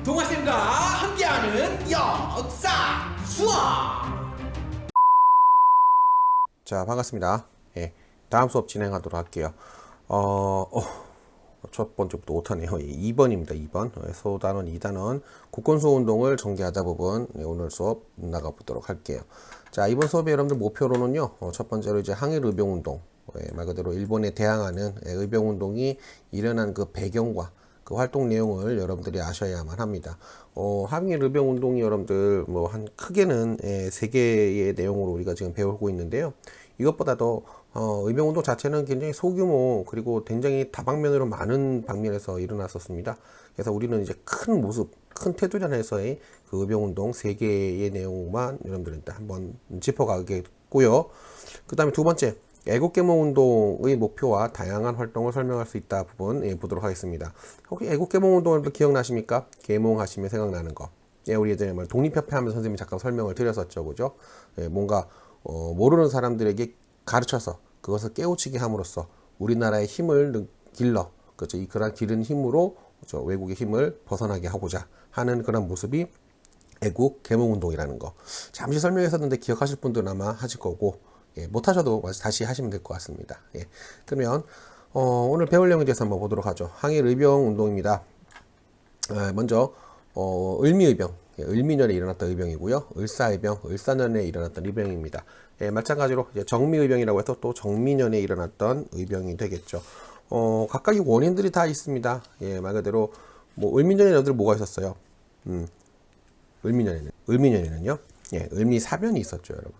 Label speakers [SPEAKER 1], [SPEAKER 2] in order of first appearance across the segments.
[SPEAKER 1] 동아쌤과 함께하는 역사 수업.
[SPEAKER 2] 자, 반갑습니다. 예, 다음 수업 진행하도록 할게요. 첫 번째부터 못하네요. 2번입니다. 2번. 소단원 2단원 국권수호운동을 전개하다 부분 오늘 수업 나가보도록 할게요. 자, 이번 수업의 여러분들 목표로는요. 첫 번째로 이제 항일의병운동, 말 그대로 일본에 대항하는 의병운동이 일어난 그 배경과 그 활동 내용을 여러분들이 아셔야만 합니다. 항일의병운동이 여러분들 뭐 한 크게는 세 개의 내용으로 우리가 지금 배우고 있는데요. 이것보다도 의병운동 자체는 굉장히 소규모 그리고 굉장히 다방면으로 많은 방면에서 일어났었습니다. 그래서 우리는 이제 큰 모습, 큰 테두리에서의 그 의병운동 세 개의 내용만 여러분들한테 한번 짚어가겠고요. 그 다음에 두 번째, 애국개몽운동의 목표와 다양한 활동을 설명할 수 있다 부분 보도록 하겠습니다. 혹시 애국개몽운동을 기억나십니까? 개몽하시면 생각나는 거. 우리 예전에 독립협회 하면서 선생님이 잠깐 설명을 드렸었죠. 그죠? 뭔가 모르는 사람들에게 가르쳐서 그것을 깨우치게 함으로써 우리나라의 힘을 길러, 그렇죠? 그런 기른 힘으로 외국의 힘을 벗어나게 하고자 하는 그런 모습이 애국 개몽운동이라는 거. 잠시 설명했었는데 기억하실 분들은 아마 하실 거고, 못하셔도 다시 하시면 될 것 같습니다. 그러면 오늘 배울 내용에 대해서 한번 보도록 하죠. 항일의병운동입니다. 먼저 을미의병, 을미년에 일어났던 의병이고요. 을사의병, 을사년에 일어났던 의병입니다. 마찬가지로 이제 정미의병이라고 해서 또 정미년에 일어났던 의병이 되겠죠. 각각의 원인들이 다 있습니다. 말 그대로 뭐 을미년에 여러분들 뭐가 있었어요? 을미년에는요. 을미사변이 있었죠, 여러분.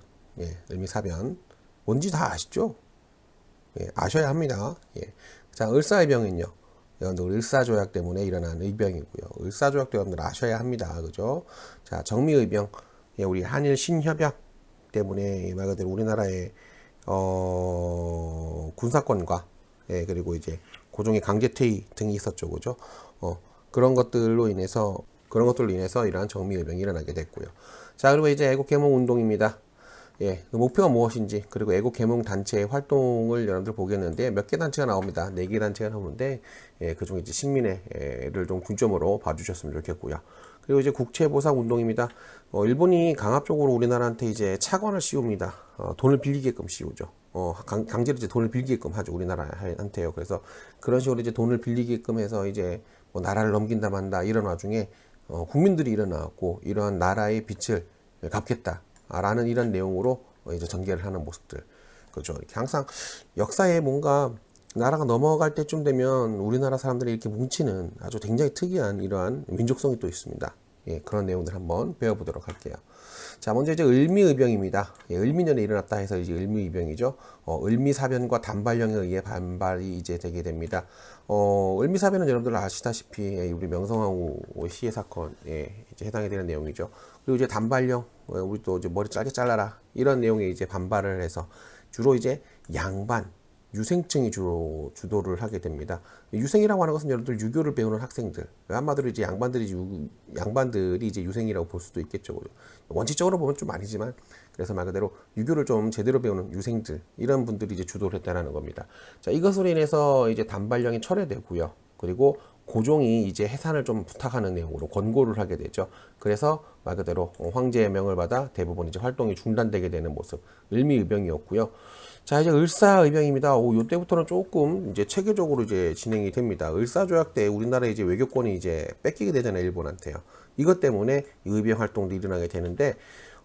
[SPEAKER 2] 을미사변. 뭔지 다 아시죠? 아셔야 합니다. 자, 을사의병은요. 여러분들 을사조약 때문에 일어난 의병이고요. 을사조약도 여러분들 아셔야 합니다. 그죠? 자, 정미의병. 우리 한일 신협약 때문에 말 그대로 우리나라의 군사권과 그리고 이제 고종의 강제퇴위 등이 있었죠. 그죠? 그런 것들로 인해서 이러한 정미의병이 일어나게 됐고요. 자, 그리고 이제 애국개몽운동입니다. 그 목표가 무엇인지, 그리고 애국개몽 단체의 활동을 여러분들 보겠는데, 몇 개 단체가 나옵니다. 4개 단체가 나오는데, 그 중에 이제 신민회를 좀 중점으로 봐주셨으면 좋겠고요. 그리고 이제 국채보상운동입니다. 일본이 강압적으로 우리나라한테 이제 차관을 씌웁니다. 돈을 빌리게끔 씌우죠. 강제로 이제 돈을 빌리게끔 하죠. 우리나라한테요. 그래서 그런 식으로 이제 돈을 빌리게끔 해서 이제 뭐 나라를 넘긴다 만다 이런 와중에, 국민들이 일어나고 이러한 나라의 빚을 갚겠다. 라는 이런 내용으로 이제 전개를 하는 모습들. 그렇죠. 이렇게 항상 역사에 뭔가 나라가 넘어갈 때쯤 되면 우리나라 사람들이 이렇게 뭉치는 아주 굉장히 특이한 이러한 민족성이 또 있습니다. 그런 내용들 한번 배워보도록 할게요. 자, 먼저 이제 을미의병입니다. 을미년에 일어났다 해서 이제 을미의병이죠. 을미사변과 단발령에 의해 반발이 이제 되게 됩니다. 을미사변은 여러분들 아시다시피 우리 명성황후 시해 사건에 이제 해당이 되는 내용이죠. 그리고 이제 단발령, 우리 또 이제 머리 짧게 잘라라 이런 내용에 이제 반발을 해서 주로 이제 양반, 유생층이 주로 주도를 하게 됩니다. 유생이라고 하는 것은 여러분들 유교를 배우는 학생들, 한마디로 이제 양반들이 이제 유생이라고 볼 수도 있겠죠. 원칙적으로 보면 좀 아니지만, 그래서 말 그대로 유교를 좀 제대로 배우는 유생들, 이런 분들이 이제 주도를 했다는 겁니다. 자, 이것으로 인해서 이제 단발령이 철회되고요. 그리고 고종이 이제 해산을 좀 부탁하는 내용으로 권고를 하게 되죠. 그래서 말 그대로 황제의 명을 받아 대부분 이제 활동이 중단되게 되는 모습, 을미의병이었고요. 자, 이제 을사의병입니다. 요때부터는 조금 이제 체계적으로 이제 진행이 됩니다. 을사조약 때 우리나라의 이제 외교권이 이제 뺏기게 되잖아요, 일본한테요. 이것 때문에 의병 활동도 일어나게 되는데,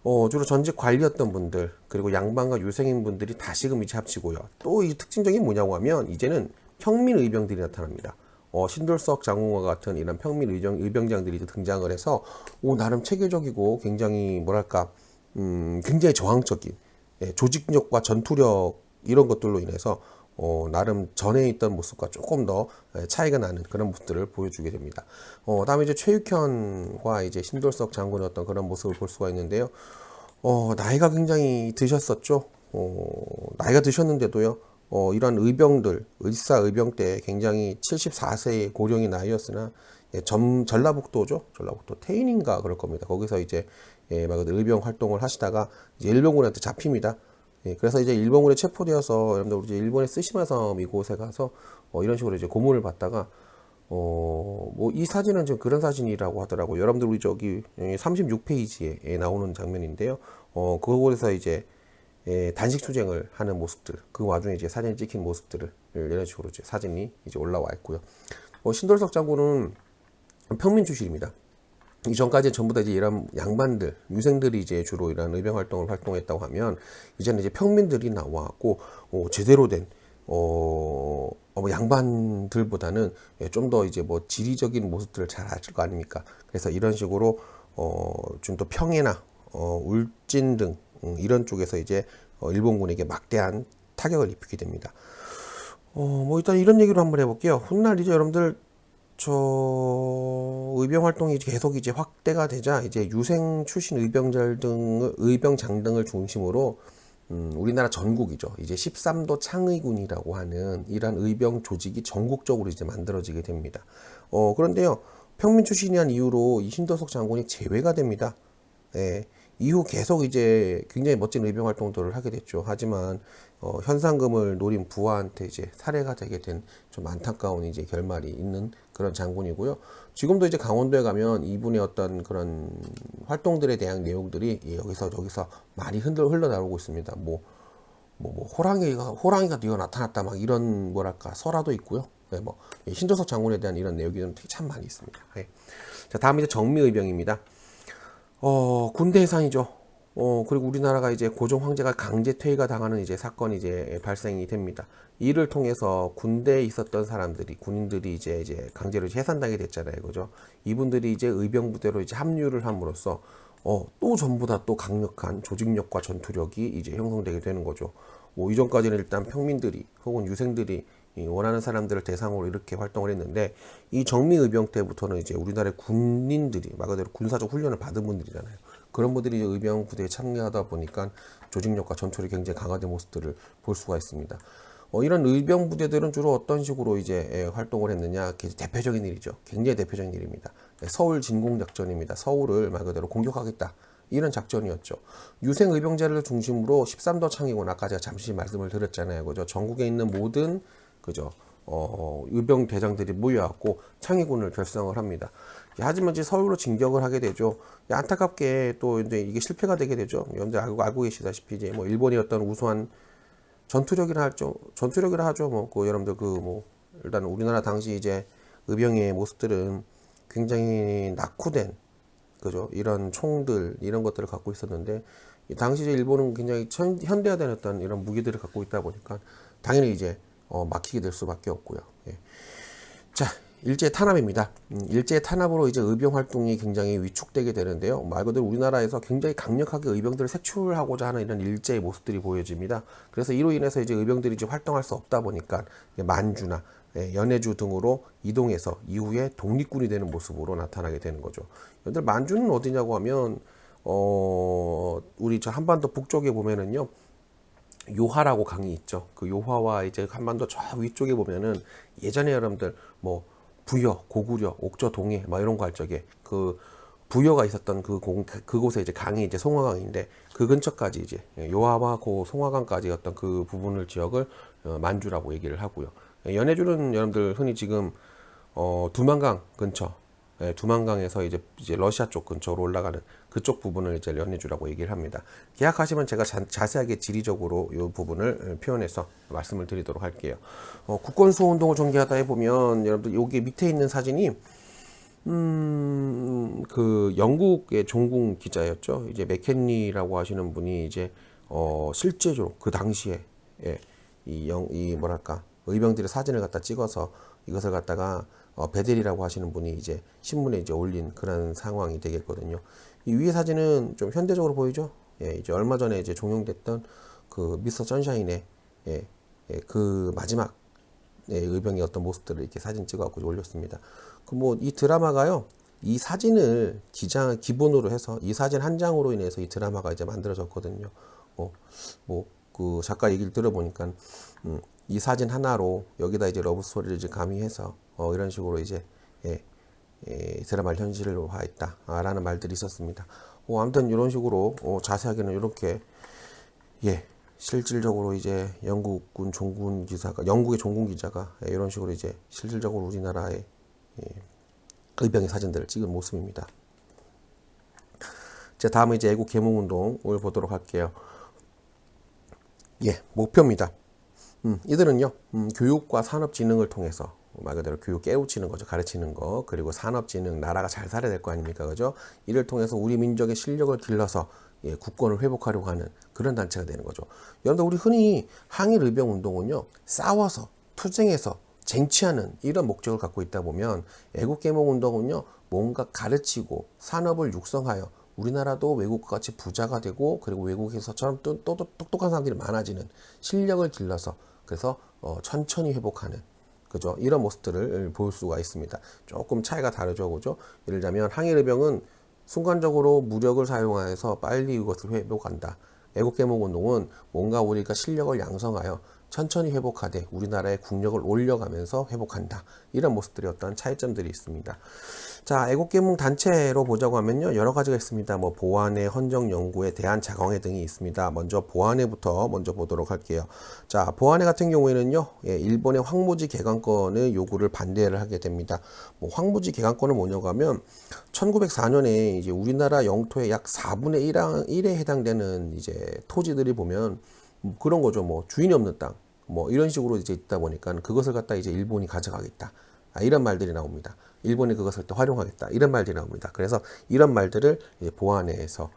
[SPEAKER 2] 주로 전직 관리였던 분들, 그리고 양반과 유생인 분들이 다시금 이제 합치고요. 또 이 특징적인 게 뭐냐고 하면, 이제는 평민 의병들이 나타납니다. 신돌석 장군과 같은 이런 평민 의병장들이 등장을 해서, 나름 체계적이고 굉장히 뭐랄까, 굉장히 저항적인, 조직력과 전투력 이런 것들로 인해서 나름 전에 있던 모습과 조금 더 차이가 나는 그런 모습들을 보여주게 됩니다. 다음에 이제 최육현과 이제 신돌석 장군의 어떤 그런 모습을 볼 수가 있는데요. 나이가 굉장히 드셨었죠. 나이가 드셨는데도요. 이러한 의병들, 을사의병 때 굉장히 74세의 고령의 나이였으나, 전라북도죠. 전라북도 태인인가 그럴 겁니다. 거기서 이제 막 의병 활동을 하시다가 이제 일본군한테 잡힙니다. 그래서 이제 일본군에 체포되어서 여러분들 이제 일본의 쓰시마섬 이곳에 가서 이런 식으로 이제 고문을 받다가 뭐 이 사진은 좀 그런 사진이라고 하더라고요. 여러분들 우리 저기 36페이지에 나오는 장면인데요. 그곳에서 이제 단식 투쟁을 하는 모습들, 그 와중에 이제 사진이 찍힌 모습들을 이런 식으로 이제 사진이 이제 올라와 있고요. 신돌석 장군은 평민 출신입니다. 이전까지 전부 다 이제 이런 양반들, 유생들이 이제 주로 이런 의병 활동을 활동했다고 하면, 이제는 이제 평민들이 나와갖고 제대로 된 양반들보다는 좀 더 이제 뭐 지리적인 모습들을 잘 알 거 아닙니까? 그래서 이런 식으로 좀 더 평해나 울진 등 이런 쪽에서 이제 일본군에게 막대한 타격을 입히게 됩니다. 뭐 일단 이런 얘기로 한번 해볼게요. 훗날 이제 여러분들 저 의병 활동이 계속 이제 확대가 되자 이제 유생 출신 의병장 등을 중심으로 우리나라 전국이죠. 이제 13도 창의군이라고 하는 이러한 의병 조직이 전국적으로 이제 만들어지게 됩니다. 그런데요, 평민 출신이란 이유로 이 신도석 장군이 제외가 됩니다. 예, 이후 계속 이제 굉장히 멋진 의병 활동들을 하게 됐죠. 하지만 현상금을 노린 부하한테 이제 살해가 되게 된 좀 안타까운 이제 결말이 있는 그런 장군이고요. 지금도 이제 강원도에 가면 이분의 어떤 그런 활동들에 대한 내용들이 여기서 저기서 많이 흘러나오고 있습니다. 호랑이가 뛰어 나타났다 막 이런 뭐랄까 설화도 있고요. 네, 신도석 장군에 대한 이런 내용이 참 많이 있습니다. 네. 자, 다음 이제 정미의병입니다. 군대 해산이죠. 그리고 우리나라가 이제 고종 황제가 강제 퇴위가 당하는 이제 사건이 이제 발생이 됩니다. 이를 통해서 군대에 있었던 사람들이, 군인들이 이제 강제로 해산당하게 됐잖아요. 그죠? 이분들이 이제 의병 부대로 이제 합류를 함으로써, 또 전보다 또 강력한 조직력과 전투력이 이제 형성되게 되는 거죠. 이전까지는 일단 평민들이 혹은 유생들이 원하는 사람들을 대상으로 이렇게 활동을 했는데, 이 정미의병 때부터는 이제 우리나라의 군인들이 말 그대로 군사적 훈련을 받은 분들이잖아요. 그런 분들이 이제 의병 부대에 참여하다 보니까 조직력과 전투력이 굉장히 강화된 모습들을 볼 수가 있습니다. 이런 의병 부대들은 주로 어떤 식으로 이제 활동을 했느냐, 대표적인 일이죠. 굉장히 대표적인 일입니다. 서울 진공 작전입니다. 서울을 말 그대로 공격하겠다. 이런 작전이었죠. 유생 의병제를 중심으로 13도 창의군, 아까 제가 잠시 말씀을 드렸잖아요. 그죠? 전국에 있는 모든 그죠? 의병 대장들이 모여갖고 창의군을 결성을 합니다. 하지만 이제 서울로 진격을 하게 되죠. 안타깝게 또 이제 이게 실패가 되게 되죠. 여러분들 알고 계시다시피 이제 뭐 일본의 어떤 우수한 전투력이라 하죠. 여러분들 일단 우리나라 당시 이제 의병의 모습들은 굉장히 낙후된 그죠? 이런 총들 이런 것들을 갖고 있었는데, 이 당시 이제 일본은 굉장히 현대화된 어떤 이런 무기들을 갖고 있다 보니까 당연히 이제 막히게 될 수밖에 없고요. 예. 자, 일제 탄압입니다. 일제 탄압으로 이제 의병 활동이 굉장히 위축되게 되는데요. 말 그대로 우리나라에서 굉장히 강력하게 의병들을 색출하고자 하는 이런 일제의 모습들이 보여집니다. 그래서 이로 인해서 이제 의병들이 이제 활동할 수 없다 보니까 만주나 연해주 등으로 이동해서 이후에 독립군이 되는 모습으로 나타나게 되는 거죠. 여러분들 만주는 어디냐고 하면 우리 저 한반도 북쪽에 보면은요. 요하라고 강이 있죠. 그 요하와 이제 한반도 저 위쪽에 보면은 예전에 여러분들 부여, 고구려, 옥저, 동해 이런 거 할 적에 그 부여가 있었던 그곳에 이제 강이 이제 송화강인데, 그 근처까지 이제 요하와 그 송화강까지 어떤 그 부분을 지역을 만주라고 얘기를 하고요. 연해주는 여러분들 흔히 지금 두만강 근처, 두만강에서 이제 러시아 쪽 근처로 올라가는 그쪽 부분을 이제 연해주라고 얘기를 합니다. 계약하시면 제가 자세하게 지리적으로 이 부분을 표현해서 말씀을 드리도록 할게요. 국권수호 운동을 전개하다 해보면 여러분들 여기 밑에 있는 사진이 그 영국의 종군 기자였죠. 이제 맥켄리라고 하시는 분이 이제 실제로 그 당시에 이 뭐랄까 의병들의 사진을 갖다 찍어서 이것을 갖다가 베델이라고 하시는 분이 이제 신문에 이제 올린 그런 상황이 되겠거든요. 이 위의 사진은 좀 현대적으로 보이죠? 이제 얼마 전에 이제 종영됐던 그 미스터 선샤인의 그 마지막 의병의 어떤 모습들을 이렇게 사진 찍어갖고 올렸습니다. 이 드라마가요, 이 사진을 기본으로 해서 이 사진 한 장으로 인해서 이 드라마가 이제 만들어졌거든요. 그 작가 얘기를 들어보니까 이 사진 하나로 여기다 이제 러브 스토리를 이제 가미해서 이런 식으로 이제 드라마를 현실화했다라는 말들이 있었습니다. 아무튼 이런 식으로 자세하게는 이렇게 실질적으로 이제 영국의 종군 기자가 이런 식으로 이제 실질적으로 우리나라의 의병의 사진들을 찍은 모습입니다. 자, 다음은 이제 애국 계몽 운동을 보도록 할게요. 예, 목표입니다. 이들은요, 교육과 산업진흥을 통해서 말 그대로 교육 깨우치는 거죠. 가르치는 거. 그리고 산업진흥, 나라가 잘 살아야 될 거 아닙니까? 그죠? 이를 통해서 우리 민족의 실력을 길러서 예, 국권을 회복하려고 하는 그런 단체가 되는 거죠. 여러분들, 우리 흔히 항일 의병 운동은요, 싸워서, 투쟁해서, 쟁취하는 이런 목적을 갖고 있다 보면 애국 계몽 운동은요, 뭔가 가르치고 산업을 육성하여 우리나라도 외국과 같이 부자가 되고, 그리고 외국에서처럼 또 똑똑한 사람들이 많아지는 실력을 길러서 그래서 천천히 회복하는, 그죠? 이런 모습들을 볼 수가 있습니다. 조금 차이가 다르죠, 그죠? 예를 들자면 항일의병은 순간적으로 무력을 사용해서 빨리 이것을 회복한다. 애국계몽 운동은 뭔가 우리가 실력을 양성하여 천천히 회복하되 우리나라의 국력을 올려가면서 회복한다. 이런 모습들이 어떤 차이점들이 있습니다. 자, 애국계몽 단체로 보자고 하면요, 여러 가지가 있습니다. 뭐 보안회, 헌정연구회, 대한자강회 등이 있습니다. 먼저 보안회부터 먼저 보도록 할게요. 자, 보안회 같은 경우에는요, 예, 일본의 황무지 개강권의 요구를 반대를 하게 됩니다. 뭐 황무지 개강권은 뭐냐고 하면 1904년에 이제 우리나라 영토의 약 4분의 1에 해당되는 이제 토지들이 보면 그런 거죠. 뭐 주인이 없는 땅, 뭐 이런 식으로 이제 있다 보니까 그것을 갖다 이제 일본이 가져가겠다. 이런 말들이 나옵니다. 일본이 그것을 또 활용하겠다. 이런 말들이 나옵니다. 그래서 이런 말들을 이제 보안회에서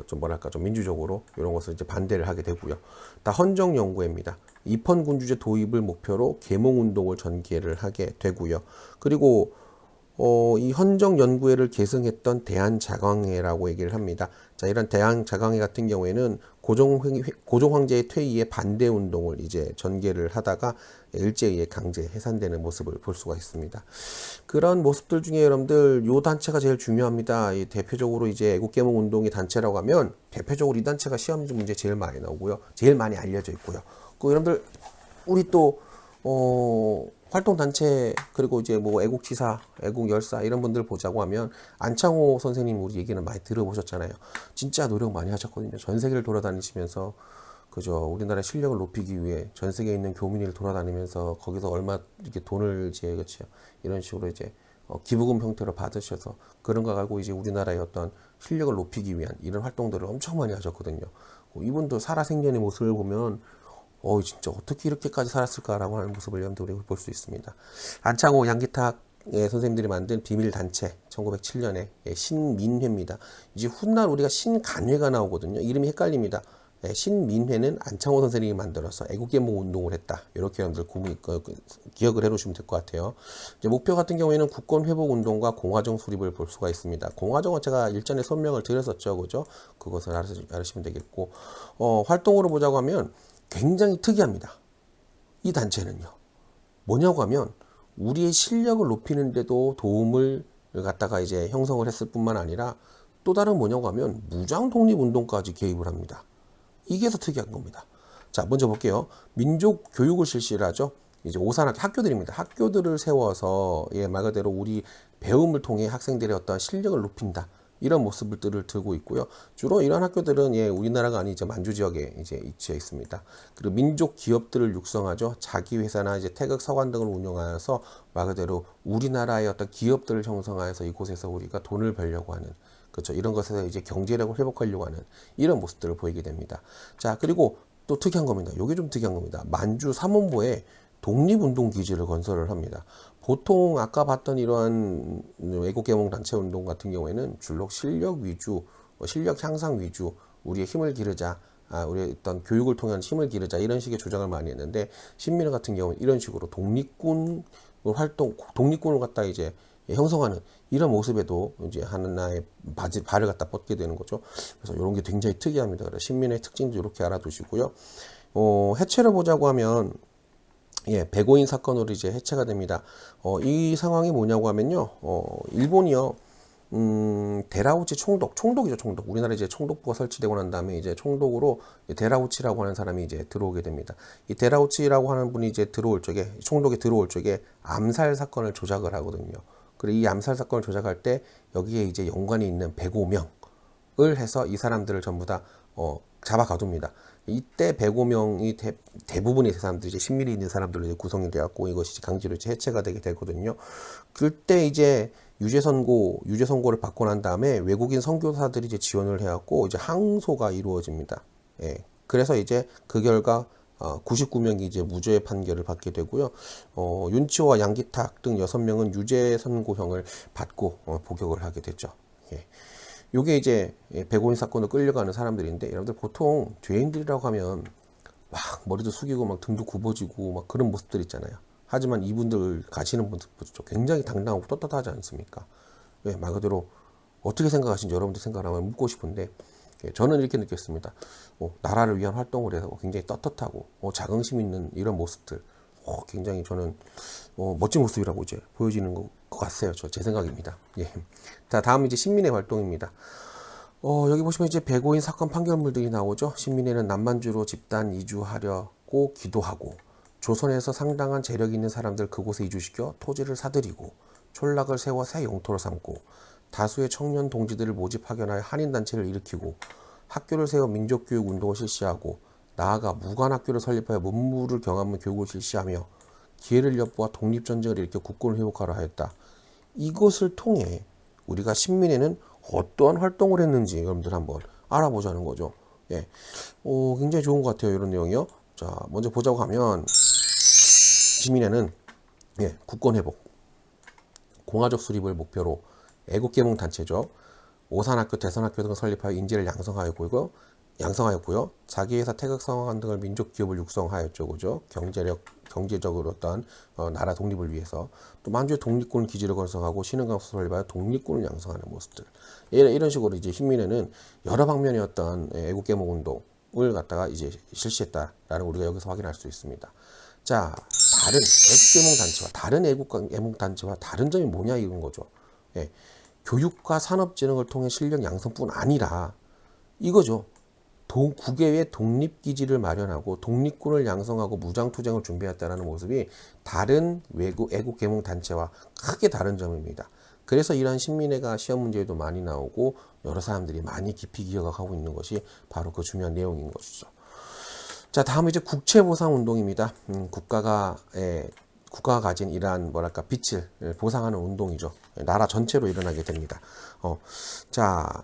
[SPEAKER 2] 좀 뭐랄까 좀 민주적으로 이런 것을 이제 반대를 하게 되고요. 다 헌정연구회입니다. 입헌군주제 도입을 목표로 계몽운동을 전개를 하게 되고요. 그리고 이 헌정연구회를 계승했던 대한자강회라고 얘기를 합니다. 자, 이런 대한자강회 같은 경우에는 고종황제의 퇴위에 반대 운동을 이제 전개를 하다가 일제에 강제 해산되는 모습을 볼 수가 있습니다. 그런 모습들 중에 여러분들 요 단체가 제일 중요합니다. 이 대표적으로 이제 애국계몽 운동의 단체라고 하면 대표적으로 이 단체가 시험 문제 제일 많이 나오고요. 제일 많이 알려져 있고요. 그 여러분들 우리 또 활동단체, 그리고 이제 뭐 애국지사, 애국열사 이런 분들 보자고 하면 안창호 선생님 우리 얘기는 많이 들어보셨잖아요. 진짜 노력 많이 하셨거든요. 전 세계를 돌아다니시면서 그죠, 우리나라의 실력을 높이기 위해 전 세계에 있는 교민을 돌아다니면서 거기서 얼마 이렇게 돈을 이제 그렇죠, 이런 식으로 이제 기부금 형태로 받으셔서 그런 거 가지고 이제 우리나라의 어떤 실력을 높이기 위한 이런 활동들을 엄청 많이 하셨거든요. 이분도 살아생전의 모습을 보면 진짜 어떻게 이렇게까지 살았을까라고 하는 모습을 여러분들이 볼 수 있습니다. 안창호, 양기탁 선생님들이 만든 비밀단체 1907년에 신민회입니다. 이제 훗날 우리가 신간회가 나오거든요. 이름이 헷갈립니다. 신민회는 안창호 선생님이 만들어서 애국계몽 운동을 했다. 이렇게 여러분들 기억을 해놓으시면 될 것 같아요. 이제 목표 같은 경우에는 국권 회복 운동과 공화정 수립을 볼 수가 있습니다. 공화정은 제가 일전에 설명을 드렸었죠, 그죠? 그것을 알으시면 되겠고, 활동으로 보자고 하면 굉장히 특이합니다. 이 단체는요, 뭐냐고 하면 우리의 실력을 높이는데도 도움을 갖다가 이제 형성을 했을 뿐만 아니라 또 다른 뭐냐고 하면 무장 독립 운동까지 개입을 합니다. 이게 더 특이한 겁니다. 자, 먼저 볼게요. 민족 교육을 실시를 하죠. 이제 학교들입니다. 학교들을 세워서 말 그대로 우리 배움을 통해 학생들의 어떤 실력을 높인다. 이런 모습들을 들고 있고요. 주로 이런 학교들은 우리나라가 아닌 이제 만주 지역에 이제 위치해 있습니다. 그리고 민족 기업들을 육성하죠. 자기 회사나 이제 태극 서관 등을 운영하여서 말 그대로 우리나라의 어떤 기업들을 형성하여서 이곳에서 우리가 돈을 벌려고 하는, 그렇죠, 이런 것에서 이제 경제력을 회복하려고 하는 이런 모습들을 보이게 됩니다. 자, 그리고 또 특이한 겁니다. 이게 좀 특이한 겁니다. 만주 삼원보에 독립운동기지를 건설을 합니다. 보통 아까 봤던 이러한 애국계몽 단체 운동 같은 경우에는 주로 실력 위주, 실력 향상 위주, 우리의 힘을 기르자, 우리의 어떤 교육을 통한 힘을 기르자, 이런 식의 주장을 많이 했는데, 신민회 같은 경우는 이런 식으로 독립군을 갖다 이제 형성하는 이런 모습에도 이제 하나의 발을 갖다 뻗게 되는 거죠. 그래서 이런 게 굉장히 특이합니다. 그래서 신민의 특징도 이렇게 알아두시고요. 해체를 보자고 하면 백오인 사건으로 이제 해체가 됩니다. 이 상황이 뭐냐고 하면요, 일본이요, 데라우치 총독이죠, 총독. 우리나라에 이제 총독부가 설치되고 난 다음에 이제 총독으로 데라우치라고 하는 사람이 이제 들어오게 됩니다. 이 데라우치라고 하는 분이 이제 총독이 들어올 적에 암살 사건을 조작을 하거든요. 그리고 이 암살 사건을 조작할 때 여기에 이제 연관이 있는 105명을 해서 이 사람들을 전부 다 잡아가둡니다. 이때 105명이 대부분의 사람들이 이제 신민이 있는 사람들로 이제 구성이 되었고 이것이 강제로 이제 해체가 되게 되거든요. 그때 이제 유죄 선고를 받고 난 다음에 외국인 선교사들이 이제 지원을 해왔고 이제 항소가 이루어집니다. 예. 그래서 이제 그 결과 99명이 이제 무죄 판결을 받게 되고요. 윤치호와 양기탁 등 6명은 유죄 선고형을 받고 복역을 하게 됐죠. 예. 요게 이제 백오인 사건으로 끌려가는 사람들인데, 여러분들 보통 죄인들이라고 하면 막 머리도 숙이고 막 등도 굽어지고 막 그런 모습들 있잖아요. 하지만 이분들 가시는 분들 보죠. 굉장히 당당하고 떳떳하지 않습니까? 예, 말 그대로 어떻게 생각하시는지 여러분들 생각을 한번 묻고 싶은데, 예, 저는 이렇게 느꼈습니다. 나라를 위한 활동을 해서 굉장히 떳떳하고 자긍심 있는 이런 모습들, 굉장히 저는 멋진 모습이라고 이제 보여지는 것 같아요. 제 생각입니다. 예. 자, 다음 이제 신민의 활동입니다. 여기 보시면 이제 105인 사건 판결물들이 나오죠. 신민회는 남만주로 집단 이주하려고 기도하고, 조선에서 상당한 재력 있는 사람들 그곳에 이주시켜 토지를 사들이고, 촌락을 세워 새 영토로 삼고, 다수의 청년 동지들을 모집하견하여 한인단체를 일으키고, 학교를 세워 민족교육 운동을 실시하고, 나아가 무관학교를 설립하여 문무를 경하는 교육을 실시하며, 기회를 엿보아 독립전쟁을 일으켜 국권을 회복하려 하였다. 이것을 통해 우리가 신민회는 어떠한 활동을 했는지 여러분들 한번 알아보자는 거죠. 예. 굉장히 좋은 것 같아요. 이런 내용이요. 자, 먼저 보자고 하면, 신민회는 국권 회복, 공화적 수립을 목표로 애국계몽 단체죠. 오산학교, 대선학교 등을 설립하여 인재를 양성하였고요. 자기회사 태극성황 등을 민족기업을 육성하였죠. 그죠? 경제적으로 어떤 나라 독립을 위해서, 또 만주의 독립군 기지를 건설하고 신흥강수 설립하여 독립군을 양성하는 모습들. 이런 식으로 이제 신민회는 여러 방면의 어떤 애국계몽 운동을 갖다가 이제 실시했다라는 우리가 여기서 확인할 수 있습니다. 자, 다른 애국계몽 단체와 다른 점이 뭐냐 이건 거죠. 예. 교육과 산업진흥을 통해 실력 양성뿐 아니라 이거죠. 국외의 독립기지를 마련하고 독립군을 양성하고 무장투쟁을 준비했다는 모습이 다른 애국계몽 단체와 크게 다른 점입니다. 그래서 이러한 신민회가 시험 문제에도 많이 나오고 여러 사람들이 많이 깊이 기억하고 있는 것이 바로 그 중요한 내용인 것이죠. 자, 다음은 이제 국채보상운동입니다. 국가가 가진 이러한 빛을 보상하는 운동이죠. 나라 전체로 일어나게 됩니다. 자,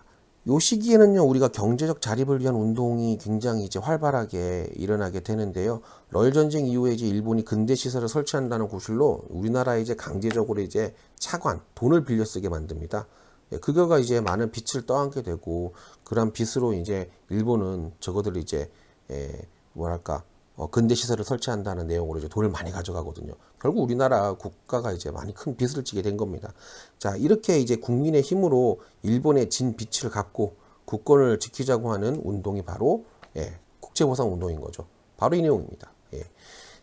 [SPEAKER 2] 요 시기에는요, 우리가 경제적 자립을 위한 운동이 굉장히 이제 활발하게 일어나게 되는데요. 러일 전쟁 이후에 이제 일본이 근대 시설을 설치한다는 구실로 우리나라에 이제 강제적으로 이제 돈을 빌려 쓰게 만듭니다. 그 결과 이제 많은 빚을 떠안게 되고, 그런 빚으로 이제 일본은 저거들을 이제 근대 시설을 설치한다는 내용으로 이제 돈을 많이 가져가거든요. 결국 우리나라 국가가 이제 많이 큰 빚을 지게 된 겁니다. 자, 이렇게 이제 국민의 힘으로 일본의 진 빚을 갚고 국권을 지키자고 하는 운동이 바로 국제보상 운동인 거죠. 바로 이 내용입니다.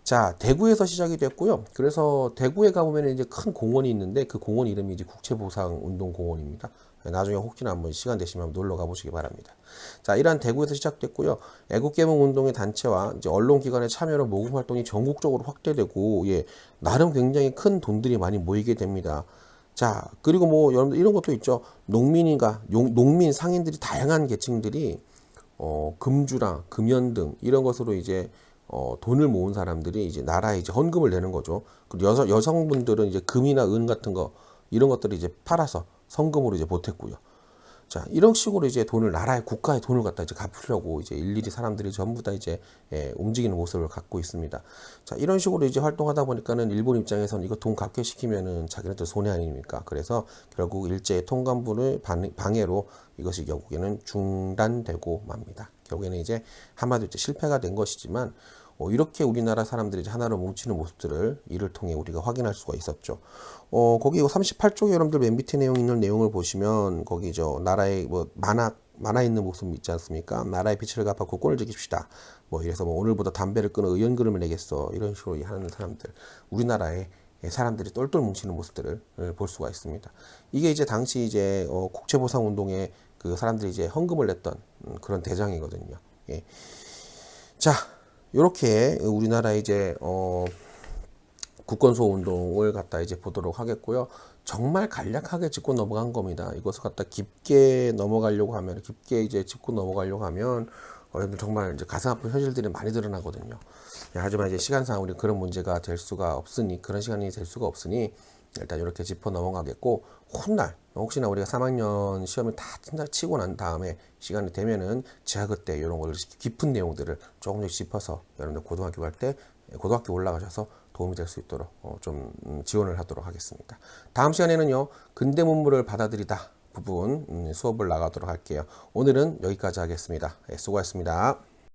[SPEAKER 2] 자, 대구에서 시작이 됐고요. 그래서 대구에 가보면 이제 큰 공원이 있는데 그 공원 이름이 이제 국제보상 운동 공원입니다. 나중에 혹시나 한번 시간 되시면 놀러 가보시기 바랍니다. 자, 이러한 대구에서 시작됐고요. 애국계몽 운동의 단체와 이제 언론기관의 참여로 모금 활동이 전국적으로 확대되고, 나름 굉장히 큰 돈들이 많이 모이게 됩니다. 자, 그리고 여러분들 이런 것도 있죠. 농민 상인들이 다양한 계층들이 금주랑 금연 등 이런 것으로 이제 돈을 모은 사람들이 이제 나라에 이제 헌금을 내는 거죠. 그리고 여성분들은 이제 금이나 은 같은 거 이런 것들을 이제 팔아서 성금으로 이제 보탰고요. 자, 이런 식으로 이제 국가의 돈을 갖다 이제 갚으려고 이제 일일이 사람들이 전부 다 이제 움직이는 모습을 갖고 있습니다. 자, 이런 식으로 이제 활동하다 보니까는 일본 입장에서는 이거 돈 갚게 시키면은 자기네들 손해 아닙니까? 그래서 결국 일제의 통감부의 방해로 이것이 결국에는 중단되고 맙니다. 결국에는 이제 한마디로 이제 실패가 된 것이지만, 이렇게 우리나라 사람들이 이제 하나로 뭉치는 모습들을 이를 통해 우리가 확인할 수가 있었죠. 거기 38쪽에 여러분들 맨 밑에 있는 내용을 보시면, 거기죠. 나라의 만화 있는 모습 있지 않습니까? 나라의 빛을 갚아 국권을 지킵시다. 이래서 오늘보다 담배를 끊어 의연금을 내겠어. 이런 식으로 하는 사람들. 우리나라의 사람들이 똘똘 뭉치는 모습들을 볼 수가 있습니다. 이게 이제 당시 이제 국채보상 운동에 그 사람들이 이제 헌금을 냈던 그런 대장이거든요. 자, 이렇게 우리나라 이제 국권수호 운동을 갖다 이제 보도록 하겠고요. 정말 간략하게 짚고 넘어간 겁니다. 이것을 갖다 깊게 이제 짚고 넘어가려고 하면 여러분들 정말 이제 가슴 아픈 현실들이 많이 드러나거든요. 하지만 이제 시간상 우리 그런 문제가 될 수가 없으니, 그런 시간이 될 수가 없으니 일단 이렇게 짚어 넘어가겠고, 훗날 혹시나 우리가 3학년 시험을 다 치고 난 다음에 시간이 되면은 제가 그때 이런 거를 깊은 내용들을 조금씩 짚어서 여러분들 고등학교 갈 때, 고등학교 올라가셔서 도움이 될 수 있도록 좀 지원을 하도록 하겠습니다. 다음 시간에는요, 근대 문물을 받아들이다 부분 수업을 나가도록 할게요. 오늘은 여기까지 하겠습니다. 수고하셨습니다.